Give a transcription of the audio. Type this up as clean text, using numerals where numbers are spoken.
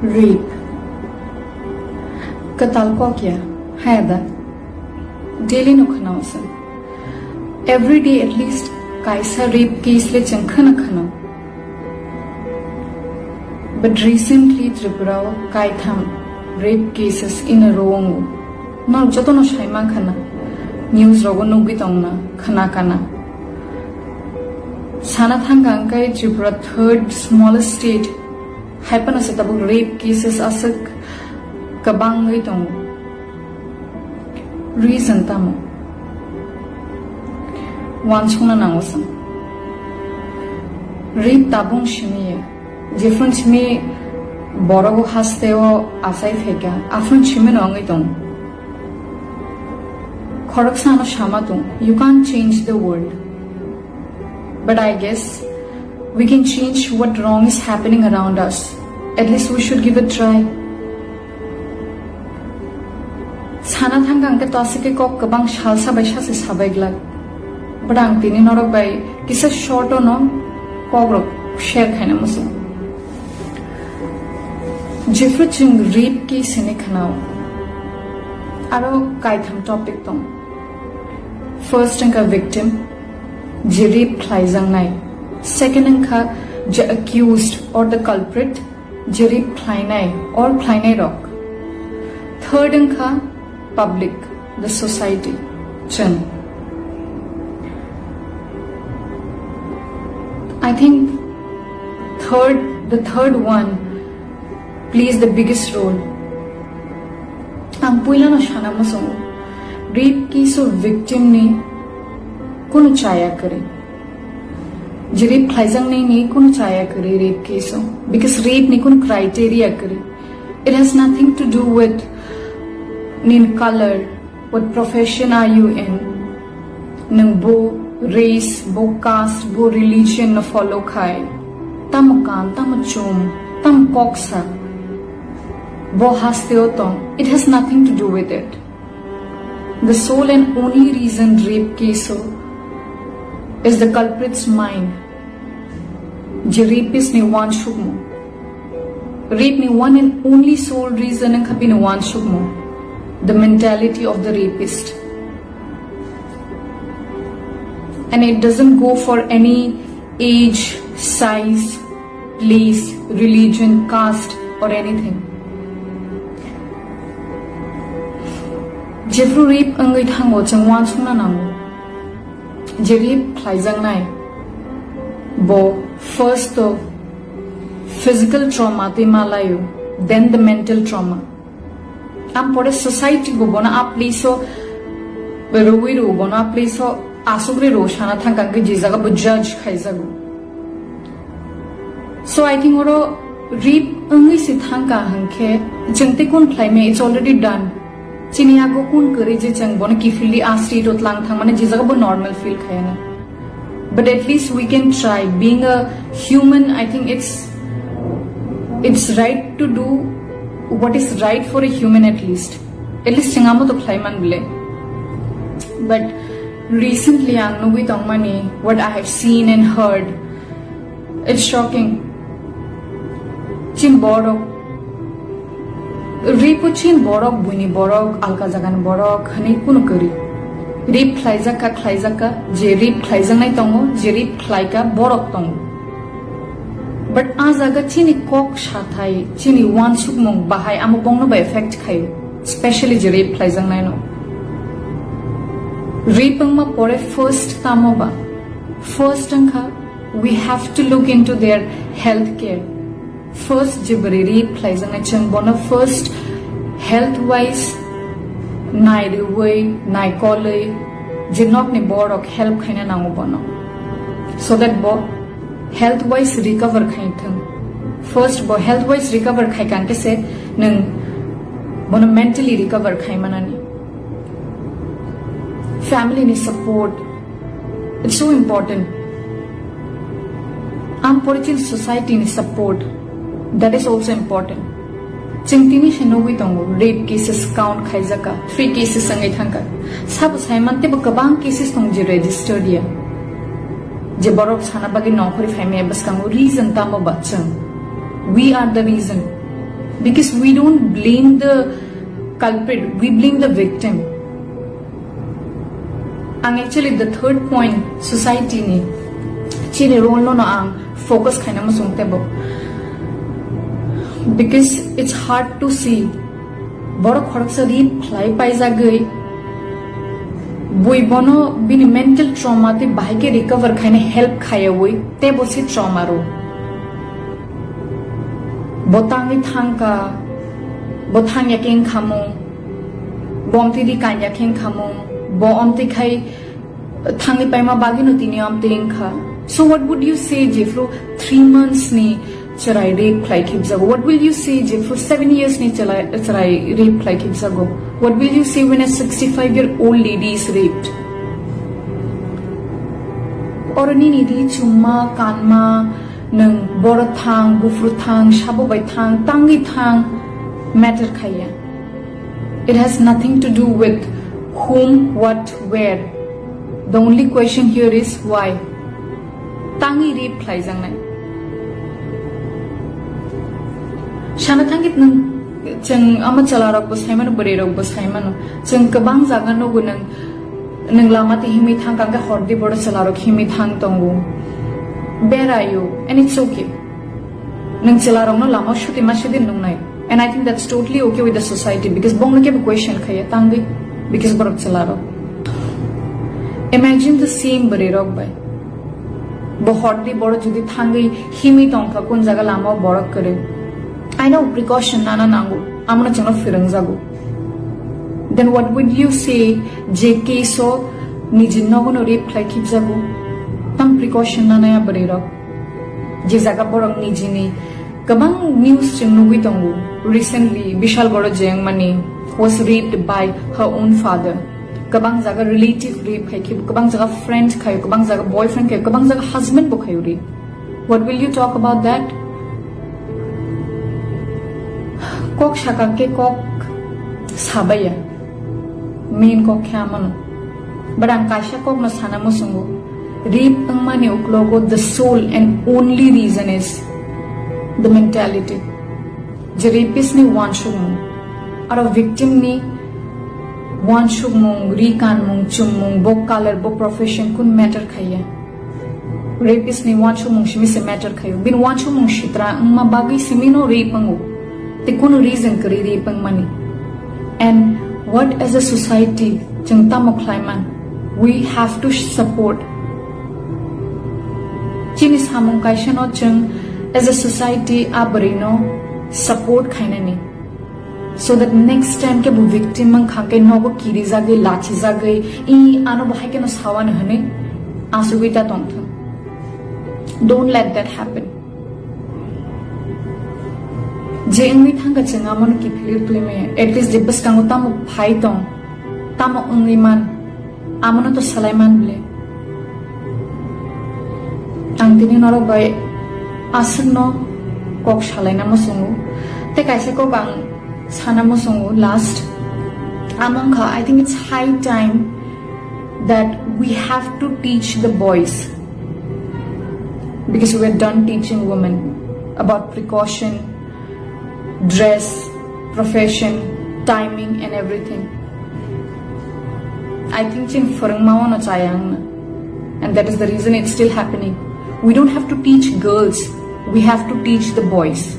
Rape. Katal ko kya? Hayada. Daily no khana wasan. Every day at least kaisa rape case le changkhana khana. But recently Tripura kaitham rape cases in a row. No joto no shaima khana. News rogo no bitongna khana kana. Sanathanga angkai Tripura third smallest state. Happen as a rape cases asak kabang itong reason tamo wansuna nangosam rape tabung shimiye different shimi borogo hasteo asai feka afun shimi nong itong khoroksano shamatung you can't change the world, but I guess we can change what wrong is happening around us. At least we should give it a try. Sana thang angke tosike kok kabang shalsa baisha se sabaigla. But ang tini norok bai kisa short o no kogro share khaina muso. Jeffrey Ching rape case ne khanao. Aro kaitham topic tong. First angka victim, je rape thlaizang nai. Second angka the accused or the culprit Jerry Plainai or Plainai Rock. Third angka public, the society. Chan. I think the third one plays the biggest role. Ang puila na shana masong rape case of victim ne kuno chaya kare. Rape thlaizang nahi kuno chaya kare rape case because rape nahi kuno criteria kare. It has nothing to do with nin color, what profession are you in, nang bo race, bo caste, bo religion na follow khai, tam kan, tam chum, tam koksa, bo hasteo tong. It has nothing to do with it. The sole and only reason rape case is the culprit's mind. Je rapist ne wan shugmo. Rape ne one and only sole reason ang kapi ne wan shugmo. The mentality of the rapist. And it doesn't go for any age, size, place, religion, caste or anything. Jeffrey rape angai thango chang wan sungna nango. Je rape thlaizang nai. Bo first the physical trauma te malayo, then the mental trauma. Am pore society go bona ap liso beroi ro bona ap liso asugre ro shana thangka ke jizaga bo judge khaizago. So I think oro rape angi si thangka hangke jengte kon thlaime it's already done. Chiniago kun kare je chang bona kifili asri rot lang thang mane jizaga bo normal feel khayana. But at least we can try. Being a human, I think it's right to do what is right for a human at least. At least chingamo to klaiman bile. But recently, what I have seen and heard, it's shocking. Chin borok, rape chin borok buni borok alka jagan borok hani kuno kari. Rape thlaizaka je rape thlaizang nai tongo je rape thlaika borok tongo. But azaga chini kok shathai chini wan sukmong bahai amo bongno ba effect khayo, especially je rape thlaizang nai no. Rape ma pore first tamo ba. First angka we have to look into their health care. First je bari rape thlaizang nai chang bona first health wise nai ruway nai kolay jinok ne borok help khaina nango bono so that bo health wise recover khain thang. First bo health wise recover khai kante se nang bono mentally recover khai manani. Family ni support, it's so important. Am porichin society ni support, that is also important. Chingtini shenowi tongo rape cases count khaizaka 3 cases sangai thangka sabu saiman te bakabang cases tong je registered ya je borok sana bagi nokori family bas kango reason tamo bachang we are the reason Because we don't blame the culprit, we blame the victim. And actually the third point, society ni chini role no ang focus khaina masung tebo. Because it's hard to see borok khorok sari fly paisa gai boi bono bini mental trauma te bahai ke recover khaine help khaya woi te bosi trauma ro botangi thangka botang yaking khamo bomti di kan yaking khamo bo omti khai thangi paima bagino tini omti kha. So what would you say jefro 3 months ni charai rape like hibzago? What will you say jefro 7 years ni charai rape like hibzago? What will you say when a 65-year-old lady is raped? Orani ni di chumma kanma nang bora thang gufru thang shabo bai thang tangi thang matter khaya. It has nothing to do with whom, what, where. The only question here is why. Tangi rape khai jang nai. Shana thangit nang chang ama chalarok bo saimano borerok bo saimano chang kabang jaga no gunang nang lamati himi thang kanga hordi bodo chalarok himi thang tongu berayo, and it's okay. Nang chalarok no lama shuti mashidin nung nai, and I think that's totally okay with the society because bong na ke question khaya tangi because borok chalarok. Imagine the same borerok bai bo hordi bodo jodi thangi himi tongka kun jaga lama borok kare. I know precaution nana nangu amna changna firang jago. Then what would you say JK so nijin nogono rape like hibzago? Tam precaution nana ya barera. Je jaga borong nijini kabang news ching nugui tongu. Recently Bishal Boro Jeng Mani was raped by her own father. Kabang jaga relative rape khai kabang jaga friend khai kabang jaga boyfriend khai kabang jaga husband bo khai rape. What will you talk about that? Kok shaka ke kok sabaya main kok khamano but ang kasha kok masana mo sungo rape ang mani uklogo the sole and only reason is the mentality. The rapist ni wan shugmung or a victim ni wan shugmung rikan mung chumung bo color bo profession kun matter khaya. Rapist ni wan shugmung shimi se matter khayo bin wan shugmung shitra ang mabagay simino rape mango. Te kuno reason kari rapang money. And what as a society jang tamok klaiman we have to support chinis hamong kaisa no jang as a society abarino support khaina ni so that next time ke bu victim mang khake nogo kiri jage lachi jage I ano bahai ke no sawan hane asubita tongtha. Don't let that happen. Je ingwi thanga chenga mon ki philir tui me at least dibas kango tamo phai tong tamo ungli man amono to salaiman ble ang tini noro bai asno kok shalai na mo sungu te kaise ko bang sana mo sungu last among kha I think it's high time that we have to teach the boys because we're done teaching women about precaution, dress, profession, timing and everything. I think chin farang mao na chayang na, and that is the reason it's still happening. We don't have to teach girls, we have to teach the boys.